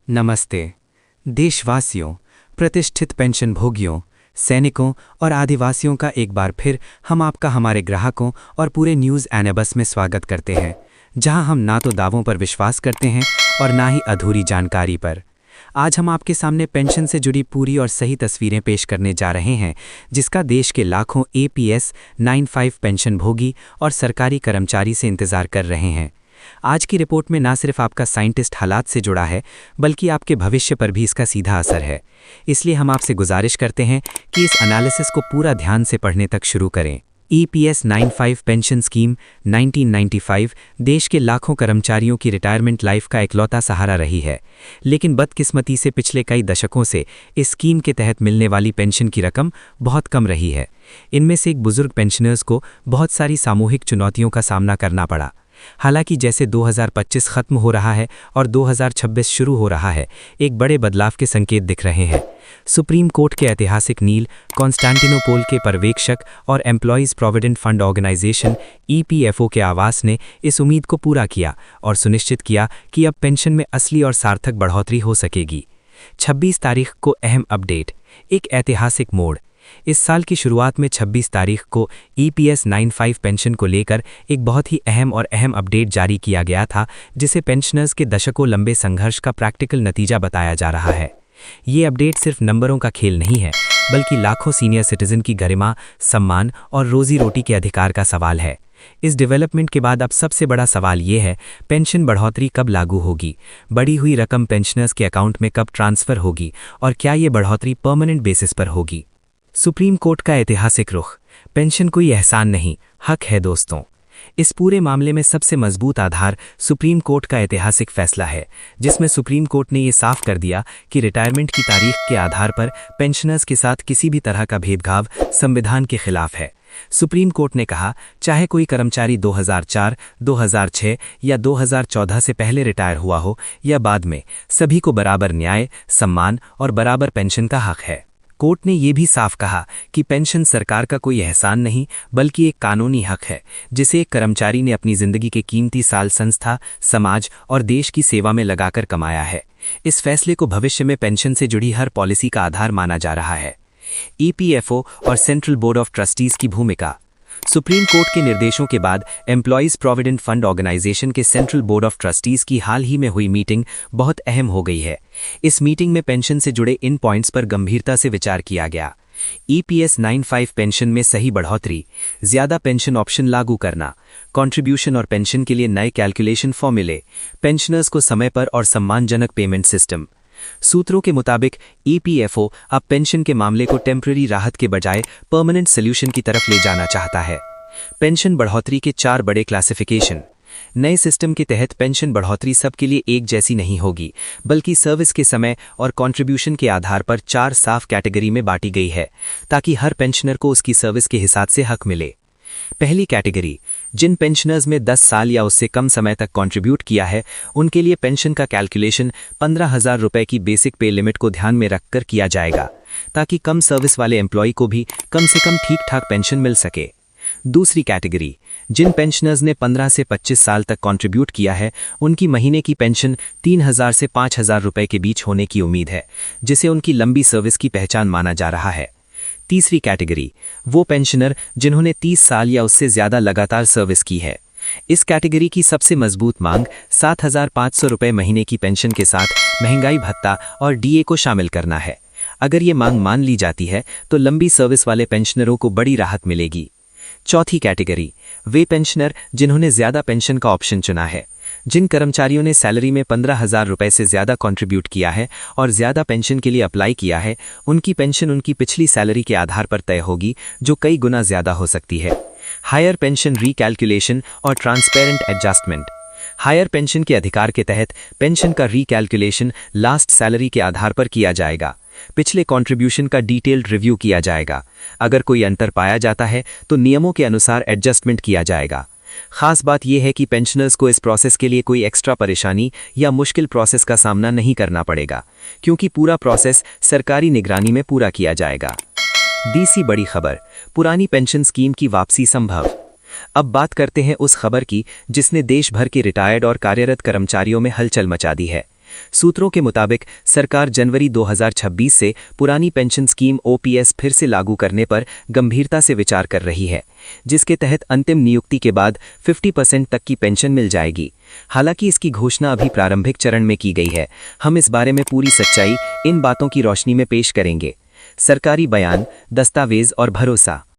नमस्ते देशवासियों, प्रतिष्ठित पेंशन भोगियों, सैनिकों और आदिवासियों का एक बार फिर हम आपका हमारे ग्राहकों और पूरे न्यूज़ एनेबस में स्वागत करते हैं, जहां हम ना तो दावों पर विश्वास करते हैं और ना ही अधूरी जानकारी पर। आज हम आपके सामने पेंशन से जुड़ी पूरी और सही तस्वीरें पेश करने जा रहे हैं, जिसका देश के लाखों APS 95 पेंशन भोगी और सरकारी कर्मचारी से इंतजार कर रहे हैं। आज की रिपोर्ट में ना सिर्फ आपका साइंटिस्ट हालात से जुड़ा है, बल्कि आपके भविष्य पर भी इसका सीधा असर है। इसलिए हम आपसे गुजारिश करते हैं कि इस एनालिसिस को पूरा ध्यान से पढ़ने तक शुरू करें। EPS 95 पेंशन स्कीम 1995 देश के लाखों कर्मचारियों की रिटायरमेंट लाइफ का इकलौता सहारा रही है, लेकिन बदकिस्मती से पिछले कई दशकों से इस स्कीम के तहत मिलने वाली पेंशन की रकम बहुत कम रही है। इनमें से एक बुजुर्ग पेंशनर्स को बहुत सारी सामूहिक चुनौतियों का सामना करना पड़ा। हालांकि जैसे 2025 खत्म हो रहा है और 2026 शुरू हो रहा है, एक बड़े बदलाव के संकेत दिख रहे हैं। सुप्रीम कोर्ट के ऐतिहासिक नील कॉन्स्टेंटिनोपोल के पर्यवेक्षक और employees provident fund organisation EPFO के आवास ने इस उम्मीद को पूरा किया और सुनिश्चित किया कि अब पेंशन में असली और सार्थक बढ़ोतरी हो सकेगी। 26 तारीख को अहम अपडेट, एक ऐतिहासिक मोड़। इस साल की शुरुआत में 26 तारीख को EPS 95 पेंशन को लेकर एक बहुत ही अहम अपडेट जारी किया गया था, जिसे पेंशनर्स के दशकों लंबे संघर्ष का प्रैक्टिकल नतीजा बताया जा रहा है। ये अपडेट सिर्फ नंबरों का खेल नहीं है, बल्कि लाखों सीनियर सिटीजन की गरिमा, सम्मान और रोजी रोटी के अधिकार का सवाल है। इस डेवलपमेंट के बाद अब सबसे बड़ा सवाल ये है, पेंशन बढ़ोतरी कब लागू होगी, बढ़ी हुई रकम पेंशनर्स के अकाउंट में कब ट्रांसफ़र होगी और क्या ये बढ़ोतरी परमानेंट बेसिस पर होगी। सुप्रीम कोर्ट का ऐतिहासिक रुख, पेंशन कोई एहसान नहीं, हक है दोस्तों। इस पूरे मामले में सबसे मजबूत आधार सुप्रीम कोर्ट का ऐतिहासिक फैसला है, जिसमें सुप्रीम कोर्ट ने ये साफ कर दिया कि रिटायरमेंट की तारीख के आधार पर पेंशनर्स के साथ किसी भी तरह का भेदभाव संविधान के खिलाफ है। सुप्रीम कोर्ट ने कहा, चाहे कोई कर्मचारी 2004, 2006 या 2014 से पहले रिटायर हुआ हो या बाद में, सभी को बराबर न्याय, सम्मान और बराबर पेंशन का हक है। कोर्ट ने यह भी साफ कहा कि पेंशन सरकार का कोई एहसान नहीं, बल्कि एक कानूनी हक है, जिसे एक कर्मचारी ने अपनी जिंदगी के कीमती साल संस्था, समाज और देश की सेवा में लगाकर कमाया है। इस फैसले को भविष्य में पेंशन से जुड़ी हर पॉलिसी का आधार माना जा रहा है। EPFO और सेंट्रल बोर्ड ऑफ ट्रस्टीज की भूमिका। सुप्रीम कोर्ट के निर्देशों के बाद एम्प्लॉयज़ प्रोविडेंट फंड ऑर्गेनाइजेशन के सेंट्रल बोर्ड ऑफ ट्रस्टीज की हाल ही में हुई मीटिंग बहुत अहम हो गई है। इस मीटिंग में पेंशन से जुड़े इन पॉइंट्स पर गंभीरता से विचार किया गया। EPS 95 पेंशन में सही बढ़ोतरी, ज्यादा पेंशन ऑप्शन लागू करना, कंट्रीब्यूशन और पेंशन के लिए नए कैलकुलेशन फॉर्मूले, पेंशनर्स को समय पर और सम्मानजनक पेमेंट सिस्टम। सूत्रों के मुताबिक EPFO अब पेंशन के मामले को टेम्पररी राहत के बजाय परमानेंट सॉल्यूशन की तरफ ले जाना चाहता है। पेंशन बढ़ोतरी के 4 बड़े क्लासिफिकेशन। नए सिस्टम के तहत पेंशन बढ़ोतरी सबके लिए एक जैसी नहीं होगी, बल्कि सर्विस के समय और कंट्रीब्यूशन के आधार पर 4 साफ कैटेगरी में बांटी गई है, ताकि हर पेंशनर को उसकी सर्विस के हिसाब से हक मिले। पहली कैटेगरी, जिन पेंशनर्स में 10 साल या उससे कम समय तक कंट्रीब्यूट किया है, उनके लिए पेंशन का कैलकुलेशन 15,000 रुपए की बेसिक पे लिमिट को ध्यान में रखकर किया जाएगा, ताकि कम सर्विस वाले एम्प्लॉय को भी कम से कम ठीक ठाक पेंशन मिल सके। दूसरी कैटेगरी, जिन पेंशनर्स ने 15 से 25 साल तक कंट्रीब्यूट किया है, उनकी महीने की पेंशन 3,000 से 5,000 रुपए के बीच होने की उम्मीद है, जिसे उनकी लंबी सर्विस की पहचान माना जा रहा है। तीसरी कैटेगरी, वो पेंशनर जिन्होंने 30 साल या उससे ज्यादा लगातार सर्विस की है। इस कैटेगरी की सबसे मजबूत मांग 7,500 रुपए महीने की पेंशन के साथ महंगाई भत्ता और DA को शामिल करना है। अगर ये मांग मान ली जाती है, तो लंबी सर्विस वाले पेंशनरों को बड़ी राहत मिलेगी। चौथी कैटेगरी, वे पेंशनर जिन्होंने ज्यादा पेंशन का ऑप्शन चुना है। जिन कर्मचारियों ने सैलरी में 15,000 रुपए से ज्यादा कंट्रीब्यूट किया है और ज्यादा पेंशन के लिए अप्लाई किया है, उनकी पेंशन उनकी पिछली सैलरी के आधार पर तय होगी, जो कई गुना ज्यादा हो सकती है। हायर पेंशन रीकैलकुलेशन और ट्रांसपेरेंट एडजस्टमेंट। हायर पेंशन के अधिकार के तहत पेंशन का रीकैलकुलेशन लास्ट सैलरी के आधार पर किया जाएगा। पिछले कंट्रीब्यूशन का डिटेल्ड रिव्यू किया जाएगा। अगर कोई अंतर पाया जाता है, तो नियमों के अनुसार एडजस्टमेंट किया जाएगा। खास बात यह है कि पेंशनर्स को इस प्रोसेस के लिए कोई एक्स्ट्रा परेशानी या मुश्किल प्रोसेस का सामना नहीं करना पड़ेगा, क्योंकि पूरा प्रोसेस सरकारी निगरानी में पूरा किया जाएगा। DC बड़ी खबर, पुरानी पेंशन स्कीम की वापसी संभव। अब बात करते हैं उस खबर की जिसने देश भर के रिटायर्ड और कार्यरत कर्मचारियों में हलचल मचा दी है। सूत्रों के मुताबिक सरकार जनवरी 2026 से पुरानी पेंशन स्कीम ओपीएस फिर से लागू करने पर गंभीरता से विचार कर रही है, जिसके तहत अंतिम नियुक्ति के बाद 50% तक की पेंशन मिल जाएगी। हालांकि इसकी घोषणा अभी प्रारंभिक चरण में की गई है। हम इस बारे में पूरी सच्चाई इन बातों की रोशनी में पेश करेंगे। सरकारी बयान, दस्तावेज और भरोसा।